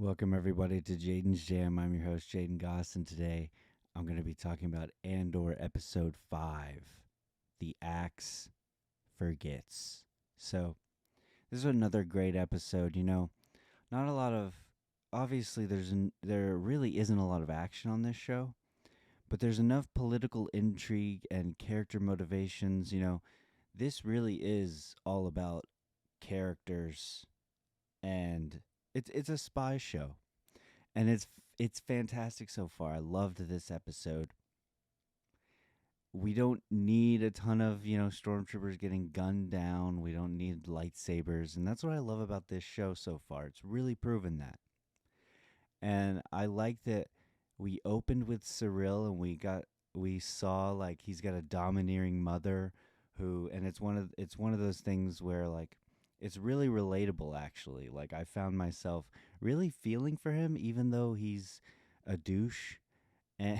Welcome everybody to Jaden's Jam. I'm your host Jaden Goss, and today I'm going to be talking about Andor episode 5, The Axe Forgets. So, this is another great episode. Not a lot of obviously there really isn't a lot of action on this show, but there's enough political intrigue and character motivations. This really is all about characters, and it's a spy show, and it's fantastic so far. I loved this episode. We don't need a ton of stormtroopers getting gunned down. We don't need lightsabers, and that's what I love about this show so far. It's really proven that, and I like that we opened with Cyril, and we saw like he's got a domineering mother who, and it's one of those things where like it's really relatable actually. Like I found myself really feeling for him even though he's a douche, and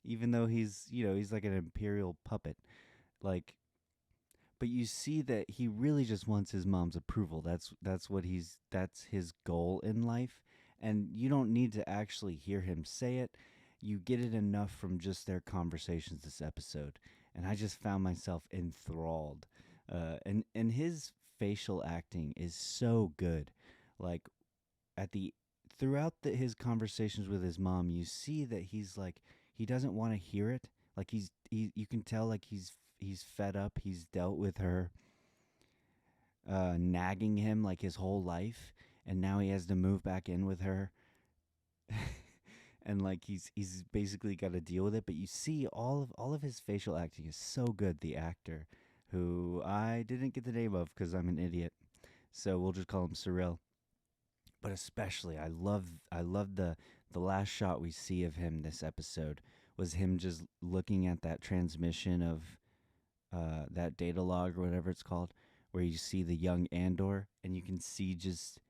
even though he's like an imperial puppet. Like, but you see that he really just wants his mom's approval. That's his goal in life, and you don't need to actually hear him say it. You get it enough from just their conversations this episode, and I just found myself enthralled. And his facial acting is so good. Like at the throughout his conversations with his mom, you see that he's like he doesn't want to hear it. Like you can tell like he's fed up. He's dealt with her nagging him like his whole life, and now he has to move back in with her. And like he's basically got to deal with it. But you see all of his facial acting is so good. The actor, who I didn't get the name of because I'm an idiot, so we'll just call him Cyril. But especially I love the last shot we see of him this episode was him just looking at that transmission of that data log or whatever it's called, where you see the young Andor, and you can see just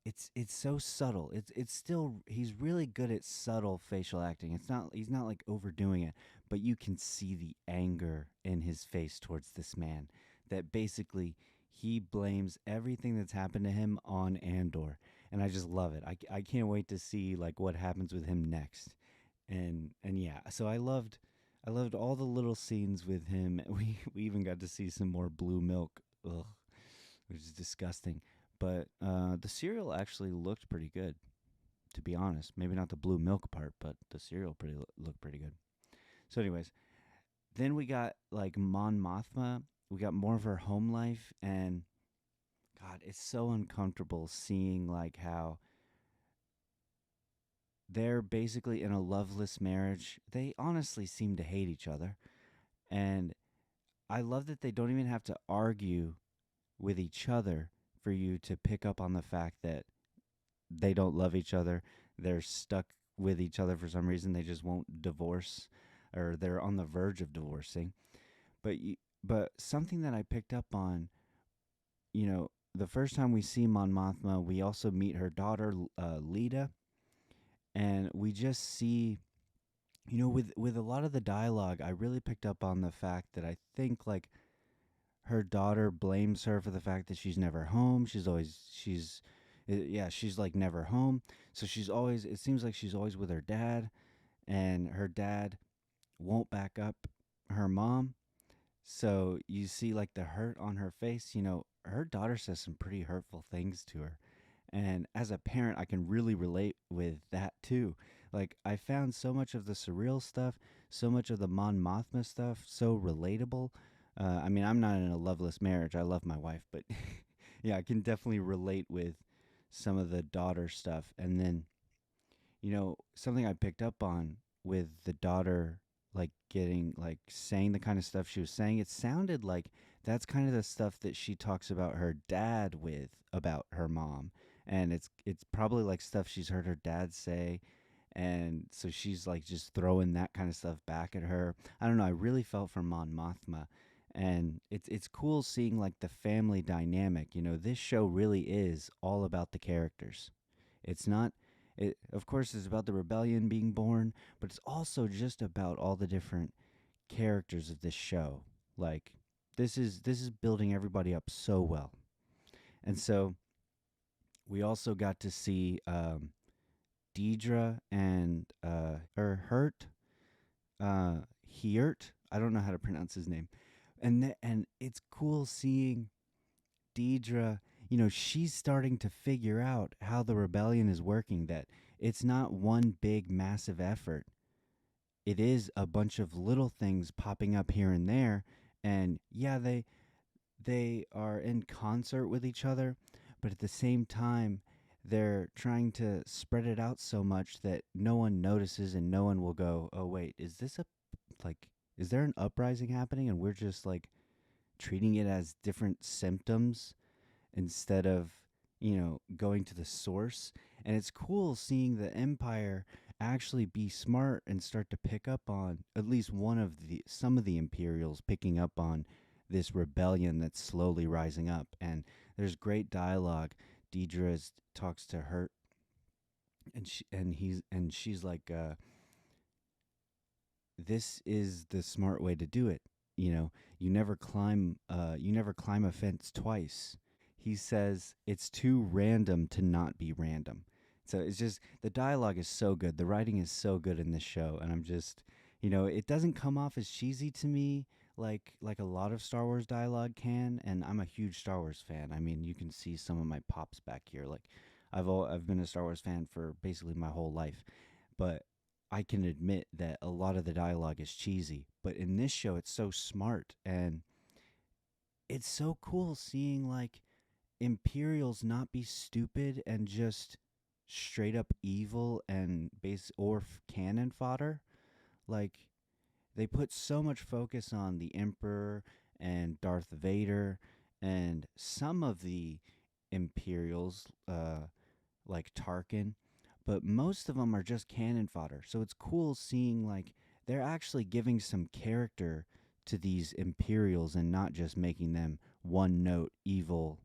it's so subtle. It's still he's really good at subtle facial acting. He's not like overdoing it, but you can see the anger in his face towards this man. That basically he blames everything that's happened to him on Andor, and I just love it. I can't wait to see like what happens with him next. And yeah, so I loved all the little scenes with him. We even got to see some more blue milk, ugh, which is disgusting. But the cereal actually looked pretty good, to be honest. Maybe not the blue milk part, but the cereal looked pretty good. So, anyways, then we got like Mon Mothma. We got more of her home life, and God, it's so uncomfortable seeing like how they're basically in a loveless marriage. They honestly seem to hate each other, and I love that they don't even have to argue with each other for you to pick up on the fact that they don't love each other. They're stuck with each other for some reason. They just won't divorce, or they're on the verge of divorcing. But something that I picked up on, the first time we see Mon Mothma, we also meet her daughter, Lita, and we just see, with a lot of the dialogue, I really picked up on the fact that I think like her daughter blames her for the fact that she's never home. She's like never home. So it seems like she's always with her dad, and her dad won't back up her mom. So you see like the hurt on her face. Her daughter says some pretty hurtful things to her. And as a parent, I can really relate with that too. Like, I found so much of the surreal stuff, so much of the Mon Mothma stuff so relatable. I mean, I'm not in a loveless marriage. I love my wife, but yeah, I can definitely relate with some of the daughter stuff. And then, something I picked up on with the daughter, like getting, like saying the kind of stuff she was saying, it sounded like that's kind of the stuff that she talks about her dad with about her mom. And it's probably like stuff she's heard her dad say, and so she's like just throwing that kind of stuff back at her. I don't know. I really felt for Mon Mothma, and it's cool seeing like the family dynamic. This show really is all about the characters. It's not. It of course is about the rebellion being born, but it's also just about all the different characters of this show. Like this is building everybody up so well, and so We also got to see Deidre and or Hurt Heert. I don't know how to pronounce his name. And it's cool seeing Deidre, she's starting to figure out how the rebellion is working, that it's not one big massive effort. It is a bunch of little things popping up here and there, and yeah, they are in concert with each other, but at the same time they're trying to spread it out so much that no one notices and no one will go, "Oh wait, is this a like is there an uprising happening and we're just like treating it as different symptoms instead of going to the source." And it's cool seeing the empire actually be smart and start to pick up on at least one of the some of the imperials picking up on this rebellion that's slowly rising up. And there's great dialogue. Deidre talks to her, and she's like, this is the smart way to do it. You never climb a fence twice. He says it's too random to not be random. So it's just the dialogue is so good. The writing is so good in this show, and I'm just, it doesn't come off as cheesy to me like a lot of Star Wars dialogue can. And I'm a huge Star Wars fan. I mean, you can see some of my pops back here. Like, I've been a Star Wars fan for basically my whole life, but I can admit that a lot of the dialogue is cheesy. But in this show, it's so smart, and it's so cool seeing like Imperials not be stupid and just straight up evil and cannon fodder. Like, they put so much focus on the Emperor and Darth Vader and some of the Imperials, like Tarkin, but most of them are just cannon fodder. So it's cool seeing like they're actually giving some character to these Imperials and not just making them one note evil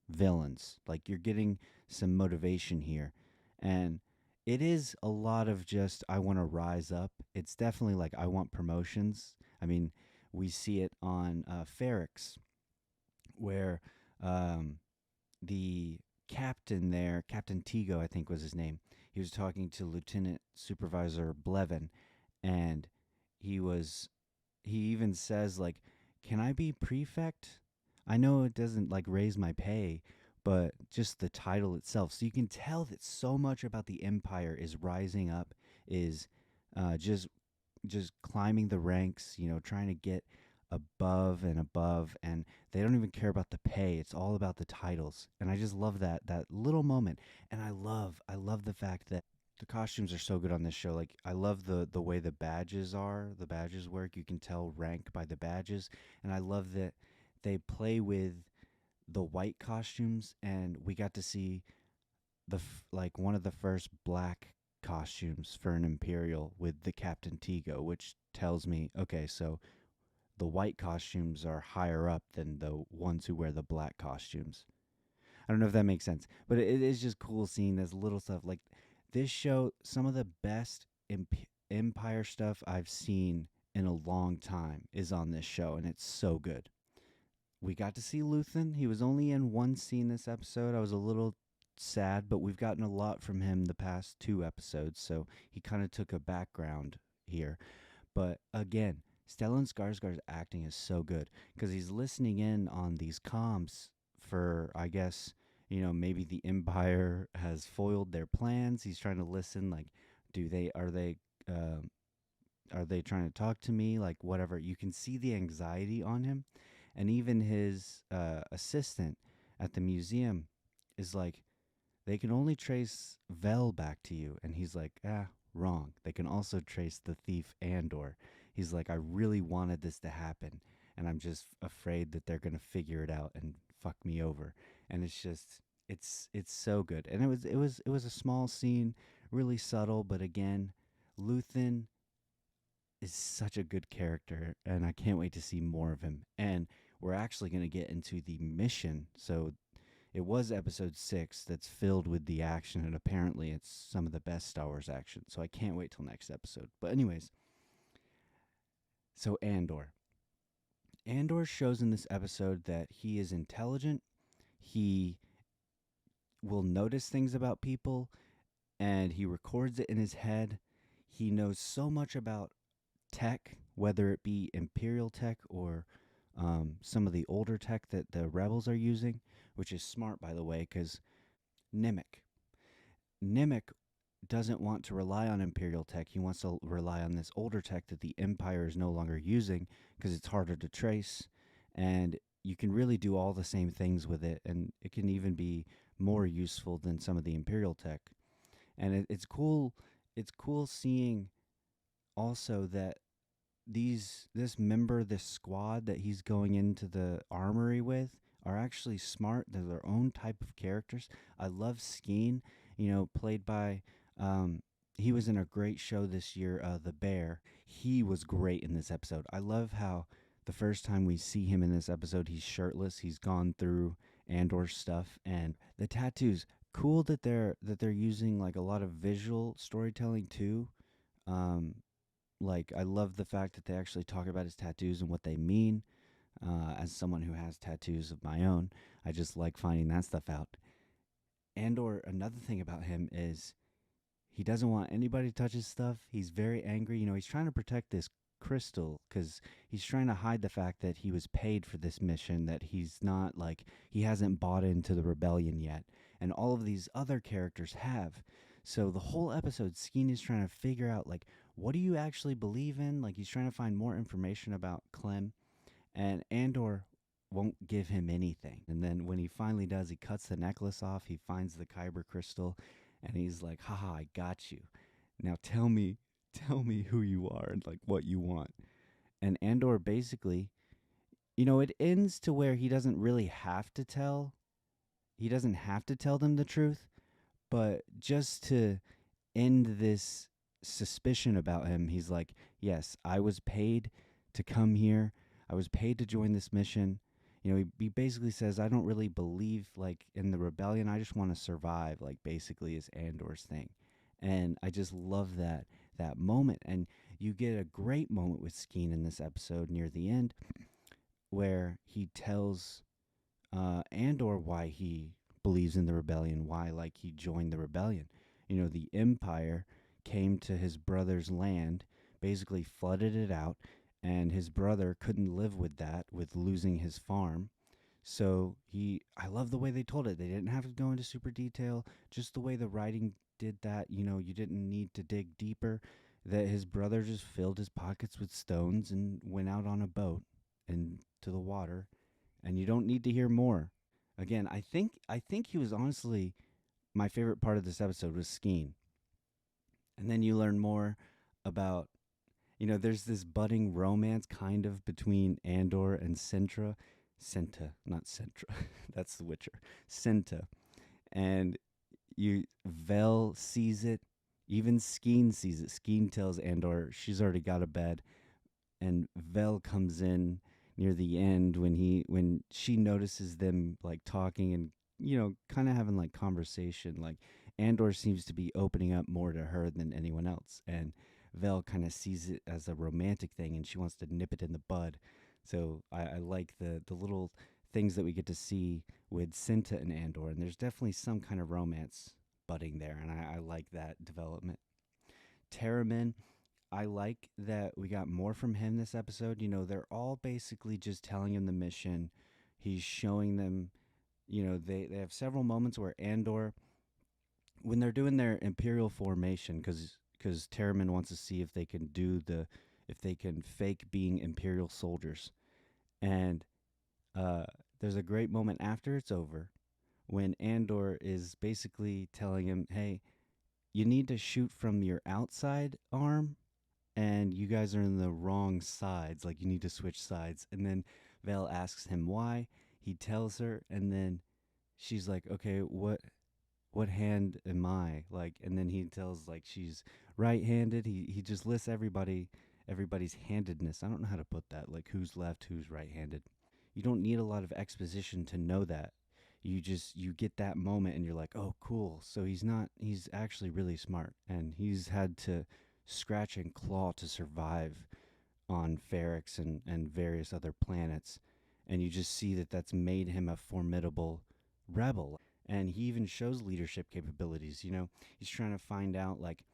villains. Like, you're getting some motivation here. And it is a lot of just, I want to rise up. It's definitely like, I want promotions. I mean, we see it on Ferrix, where um, the captain there, Captain Tigo, I think was his name, he was talking to Lieutenant Supervisor Blevin, and he was he even says like, "Can I be prefect? I know it doesn't like raise my pay, but just the title itself." So you can tell that so much about the empire is rising up, is just climbing the ranks, trying to get above and above, and they don't even care about the pay. It's all about the titles. And I just love that little moment. And I love the fact that the costumes are so good on this show. Like, I love the way the badges work. You can tell rank by the badges, and I love that they play with the white costumes, and we got to see like one of the first black costumes for an Imperial with the Captain Tigo, which tells me, okay, so the white costumes are higher up than the ones who wear the black costumes. I don't know if that makes sense, but it is just cool seeing this little stuff. Like, this show, some of the best Empire stuff I've seen in a long time is on this show, and it's so good. We got to see Luthen. He was only in one scene this episode. I was a little sad, but we've gotten a lot from him the past two episodes, so he kind of took a background here. But again, Stellan Skarsgård's acting is so good because he's listening in on these comms for, I guess, maybe the Empire has foiled their plans. He's trying to listen, like, do they uh, are they trying to talk to me, like whatever. You can see the anxiety on him, and even his assistant at the museum is like, they can only trace Vel back to you. And he's like, wrong. They can also trace the thief Andor. He's like, I really wanted this to happen, and I'm just afraid that they're gonna figure it out and fuck me over. And it's just, it's so good. And it was a small scene, really subtle, but again, Luthen is such a good character, and I can't wait to see more of him. And we're actually going to get into the mission. So it was episode 6 that's filled with the action, and apparently it's some of the best Star Wars action. So I can't wait till next episode. But anyways, so Andor. Andor shows in this episode that he is intelligent. He will notice things about people and he records it in his head. He knows so much about tech, whether it be Imperial tech or some of the older tech that the rebels are using, which is smart, by the way, because Nimic. Nimic doesn't want to rely on Imperial tech. He wants to rely on this older tech that the Empire is no longer using because it's harder to trace. And you can really do all the same things with it. And it can even be more useful than some of the Imperial tech. And it's cool. It's cool seeing also that this squad that he's going into the armory with are actually smart. They're their own type of characters. I love Skeen, played by he was in a great show this year, The Bear. He was great in this episode. I love how the first time we see him in this episode, he's shirtless. He's gone through Andor stuff and the tattoos. Cool that they're using like a lot of visual storytelling too. Um, like I love the fact that they actually talk about his tattoos and what they mean. As someone who has tattoos of my own, I just like finding that stuff out. Andor, another thing about him is he doesn't want anybody to touch his stuff. He's very angry. He's trying to protect this crystal because he's trying to hide the fact that he was paid for this mission, that he's not like, he hasn't bought into the rebellion yet. And all of these other characters have. So the whole episode, Skeen is trying to figure out, like, what do you actually believe in? Like, he's trying to find more information about Clem. And Andor won't give him anything. And then when he finally does, he cuts the necklace off. He finds the kyber crystal, and he's like, "Haha, I got you. Now tell me who you are and like what you want." And Andor basically, it ends to where he doesn't really have to tell. He doesn't have to tell them the truth, but just to end this suspicion about him, he's like, "Yes, I was paid to come here. I was paid to join this mission." He basically says, "I don't really believe like in the rebellion. I just want to survive." Like basically is Andor's thing, and I just love that moment. And you get a great moment with Skeen in this episode near the end, where he tells Andor why he believes in the rebellion, why like he joined the rebellion. The Empire came to his brother's land, basically flooded it out, and his brother couldn't live with that, with losing his farm. So I love the way they told it. They didn't have to go into super detail, just the way the writing did that. You didn't need to dig deeper. That his brother just filled his pockets with stones and went out on a boat and to the water, and you don't need to hear more. Again, I think he was honestly my favorite part of this episode was Skeen. And then you learn more about, there's this budding romance kind of between Andor and Sintra. Senta, not Sentra. That's The Witcher. Senta. And Vel sees it. Even Skeen sees it. Skeen tells Andor she's already got a bed, and Vel comes in near the end when she notices them like talking and kind of having like conversation. Like Andor seems to be opening up more to her than anyone else, and Vel kind of sees it as a romantic thing, and she wants to nip it in the bud. So I like the little things that we get to see with Cinta and Andor, and there's definitely some kind of romance budding there, and I like that development. Terramin, I like that we got more from him this episode. They're all basically just telling him the mission. He's showing them, they have several moments where Andor, when they're doing their Imperial formation, because Terramin wants to see if they can fake being Imperial soldiers. And there's a great moment after it's over when Andor is basically telling him, "Hey, you need to shoot from your outside arm and you guys are in the wrong sides. Like, you need to switch sides." And then Vale asks him why. He tells her, and then she's like, "Okay, what hand am I?" Like, and then he tells like she's right-handed. He just lists everybody's handedness. I don't know how to put that. Like, who's left, who's right-handed. You don't need a lot of exposition to know that. You get that moment and you're like, "Oh, cool." So he's actually really smart, and he's had to scratch and claw to survive on Ferrix and various other planets. And you just see that that's made him a formidable rebel. And he even shows leadership capabilities. He's trying to find out, like,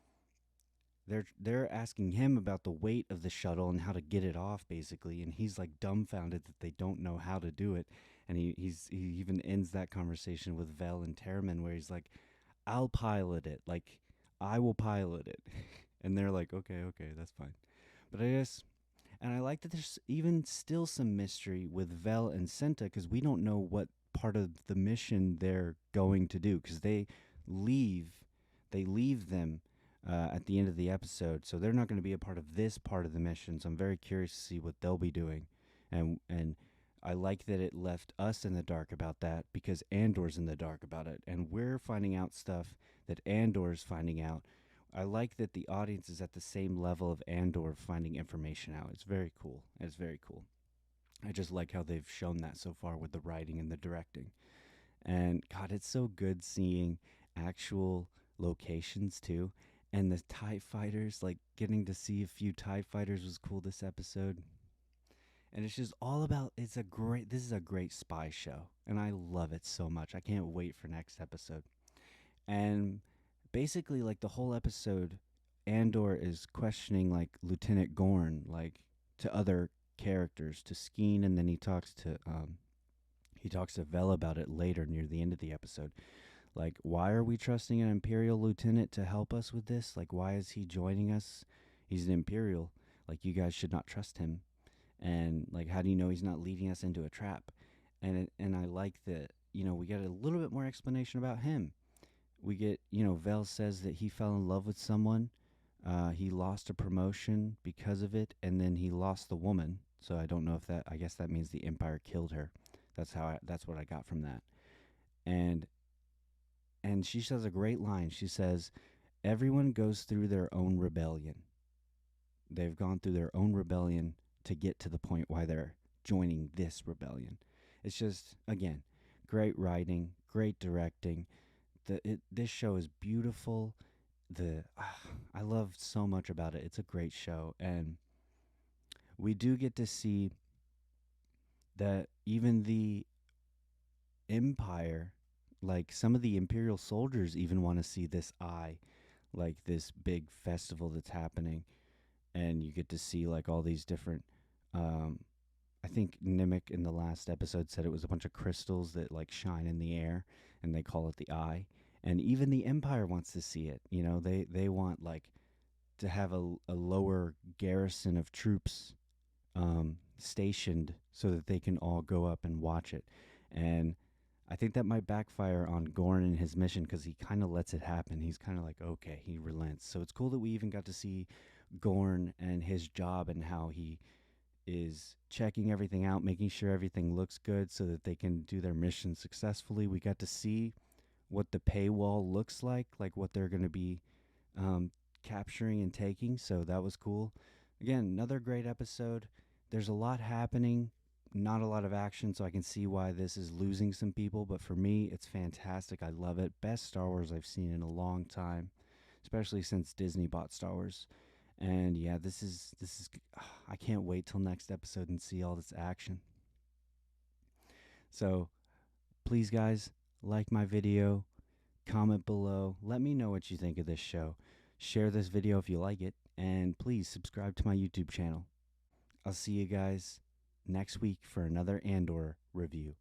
they're asking him about the weight of the shuttle and how to get it off, basically, and he's like dumbfounded that they don't know how to do it. And he even ends that conversation with Vel and Terramin, where he's like, "I'll pilot it, like I will pilot it," and they're like, "Okay, okay, that's fine." But I guess, and I like that there's even still some mystery with Vel and Senta, because we don't know what part of the mission they're going to do, because leave they leave them at the end of the episode, so they're not going to be a part of this part of the mission. So I'm very curious to see what they'll be doing, and I like that it left us in the dark about that, because Andor's in the dark about it, and we're finding out stuff that Andor's finding out. I like that the audience is at the same level of Andor finding information out. It's very cool. It's very cool. I just like how they've shown that so far with the writing and the directing. And God, it's so good seeing actual locations too. And the TIE fighters, like getting to see a few TIE fighters was cool this episode. And it's just all about, this is a great spy show. And I love it so much. I can't wait for next episode. And basically, like the whole episode, Andor is questioning like Lieutenant Gorn, like to other characters, to Skeen, and then he talks to Vel about it later near the end of the episode. Like, why are we trusting an Imperial lieutenant to help us with this? Like, why is he joining us? He's an Imperial. Like, you guys should not trust him. And like, how do you know he's not leading us into a trap? And I like that. We get a little bit more explanation about him. We get, Vel says that he fell in love with someone. He lost a promotion because of it, and then he lost the woman. So I don't know if I guess that means the Empire killed her. That's what I got from that. And she says a great line. She says, "Everyone goes through their own rebellion. They've gone through their own rebellion to get to the point why they're joining this rebellion." It's just, again, great writing, great directing. This show is beautiful. I love so much about it. It's a great show, and we do get to see that even the Empire, like some of the Imperial soldiers, even want to see this eye, like this big festival that's happening, and you get to see like all these different. I think Nimic in the last episode said it was a bunch of crystals that like shine in the air, and they call it the eye. And even the Empire wants to see it. They want like to have a lower garrison of troops stationed so that they can all go up and watch it. And I think that might backfire on Gorn and his mission, because he kind of lets it happen. He's kind of like, okay, he relents. So it's cool that we even got to see Gorn and his job, and how he is checking everything out, making sure everything looks good so that they can do their mission successfully. We got to see what the paywall looks like what they're going to be um, capturing and taking. So that was cool. Again, another great episode. There's a lot happening, not a lot of action, so I can see why this is losing some people. But for me, it's fantastic. I love it. Best Star Wars I've seen in a long time, especially since Disney bought Star Wars. And yeah, this is I can't wait till next episode and see all this action. So please, guys, like my video, comment below, let me know what you think of this show. Share this video if you like it, and please subscribe to my YouTube channel. I'll see you guys next week for another Andor review.